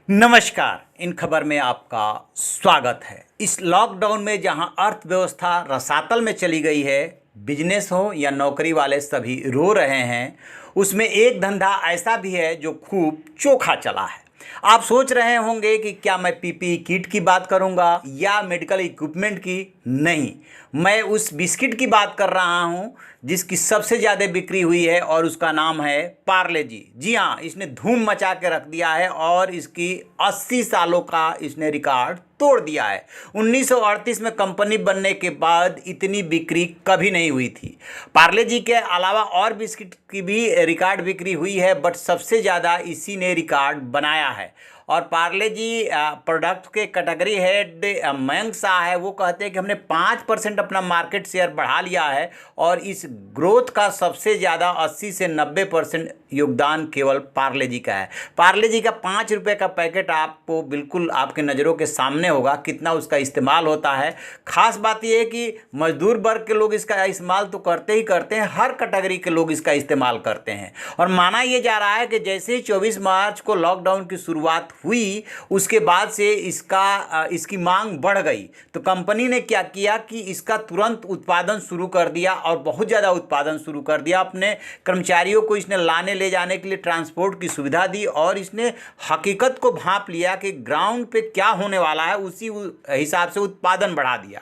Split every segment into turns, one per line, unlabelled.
नमस्कार। इन खबर में आपका स्वागत है। इस लॉकडाउन में जहां अर्थव्यवस्था रसातल में चली गई है, बिजनेस हो या नौकरी वाले सभी रो रहे हैं, उसमें एक धंधा ऐसा भी है जो खूब चोखा चला है। आप सोच रहे होंगे कि क्या मैं पीपीई किट की बात करूंगा या मेडिकल इक्विपमेंट की? नहीं, मैं उस बिस्किट की बात कर रहा हूं जिसकी सबसे ज़्यादा बिक्री हुई है और उसका नाम है पार्ले जी। जी हाँ, इसने धूम मचा के रख दिया है और इसकी 80 सालों का इसने रिकॉर्ड तोड़ दिया है। 1938 में कंपनी बनने के बाद इतनी बिक्री कभी नहीं हुई थी। पार्ले जी के अलावा और बिस्किट की भी रिकॉर्ड बिक्री हुई है, बट सबसे ज़्यादा इसी ने रिकॉर्ड बनाया है। और पार्ले जी प्रोडक्ट के कैटेगरी हेड मयंक शाह है, वो कहते हैं कि हमने 5% अपना मार्केट शेयर बढ़ा लिया है और इस ग्रोथ का सबसे ज़्यादा 80 से 90% योगदान केवल पार्ले जी का है। पार्ले जी का 5 रुपये का पैकेट आपको बिल्कुल आपके नज़रों के सामने होगा कितना उसका इस्तेमाल होता है। ख़ास बात यह है कि मजदूर वर्ग के लोग इसका इस्तेमाल तो करते ही करते हैं, हर कैटेगरी के लोग इसका इस्तेमाल करते हैं। और माना यह जा रहा है कि जैसे ही 24 मार्च को लॉकडाउन की शुरुआत हुई, उसके बाद से इसकी मांग बढ़ गई। तो कंपनी ने क्या किया कि इसका तुरंत उत्पादन शुरू कर दिया और बहुत ज़्यादा उत्पादन शुरू कर दिया। अपने कर्मचारियों को इसने लाने ले जाने के लिए ट्रांसपोर्ट की सुविधा दी और इसने हकीकत को भांप लिया कि ग्राउंड पे क्या होने वाला है, उसी हिसाब से उत्पादन बढ़ा दिया।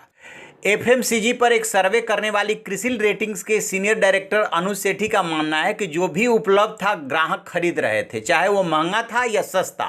एफएमसीजी पर एक सर्वे करने वाली क्रिसिल रेटिंग्स के सीनियर डायरेक्टर अनुज सेठी का मानना है कि जो भी उपलब्ध था ग्राहक खरीद रहे थे, चाहे वो महंगा था या सस्ता।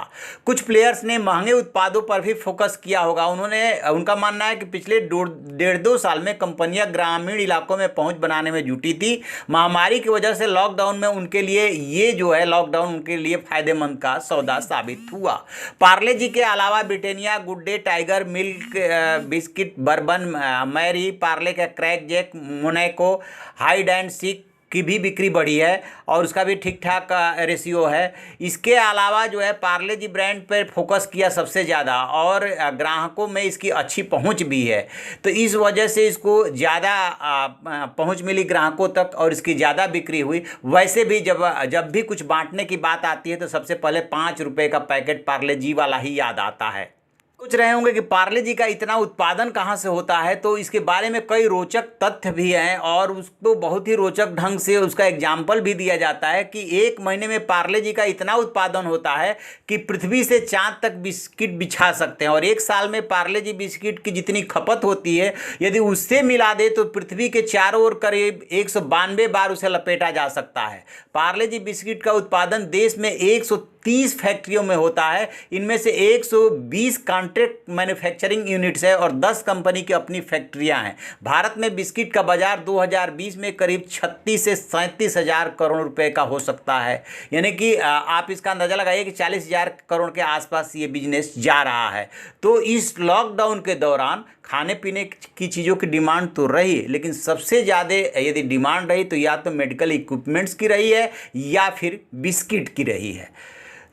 कुछ प्लेयर्स ने महंगे उत्पादों पर भी फोकस किया होगा। उनका मानना है कि पिछले 1.5-2 साल में कंपनियां ग्रामीण इलाकों में पहुंच बनाने में जुटी थी। महामारी की वजह से लॉकडाउन में उनके लिए लॉकडाउन उनके लिए फायदेमंद का सौदा साबित हुआ। पार्ले जी के अलावा Britannia, Good Day, Tiger milk biscuit, Bourbon Marie, Parle का Krackjack, Monaco, Hide and Seek की भी बिक्री बढ़ी है और उसका भी ठीक ठाक रेशियो है। इसके अलावा पार्ले जी ब्रांड पर फोकस किया सबसे ज़्यादा और ग्राहकों में इसकी अच्छी पहुंच भी है, तो इस वजह से इसको ज़्यादा पहुंच मिली ग्राहकों तक और इसकी ज़्यादा बिक्री हुई। वैसे भी जब भी कुछ बांटने की बात आती है तो सबसे पहले 5 रुपये का पैकेट पार्ले जी वाला ही याद आता है। सोच रहे होंगे कि पार्ले जी का इतना उत्पादन कहाँ से होता है, तो इसके बारे में कई रोचक तथ्य भी हैं और उसको बहुत ही रोचक ढंग से उसका एग्जाम्पल भी दिया जाता है कि 1 महीने में पार्ले जी का इतना उत्पादन होता है कि पृथ्वी से चांद तक बिस्किट बिछा सकते हैं। और 1 साल में पार्ले जी बिस्किट की जितनी खपत होती है, यदि उससे मिला दे तो पृथ्वी के चारों ओर करीब 192 बार उसे लपेटा जा सकता है। पार्ले जी बिस्किट का उत्पादन देश में 130 फैक्ट्रियों में होता है। इनमें से 120 कॉन्ट्रैक्ट मैन्युफैक्चरिंग यूनिट्स है और 10 कंपनी की अपनी फैक्ट्रियां हैं। भारत में बिस्किट का बाजार 2020 में करीब 36 से 37 हज़ार करोड़ रुपए का हो सकता है। यानी कि आप इसका अंदाजा लगाइए कि 40,000 करोड़ के आसपास ये बिजनेस जा रहा है। तो इस लॉकडाउन के दौरान खाने पीने की चीज़ों की डिमांड तो रही, लेकिन सबसे ज़्यादा यदि डिमांड रही तो या तो मेडिकल इक्विपमेंट्स की रही है या फिर बिस्किट की रही है।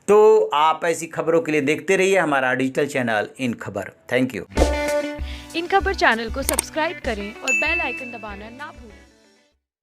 तो आप ऐसी खबरों के लिए देखते रहिए हमारा डिजिटल चैनल इन खबर। Thank you.
इन खबर चैनल को सब्सक्राइब करें और बेल आइकन दबाना ना भूलें।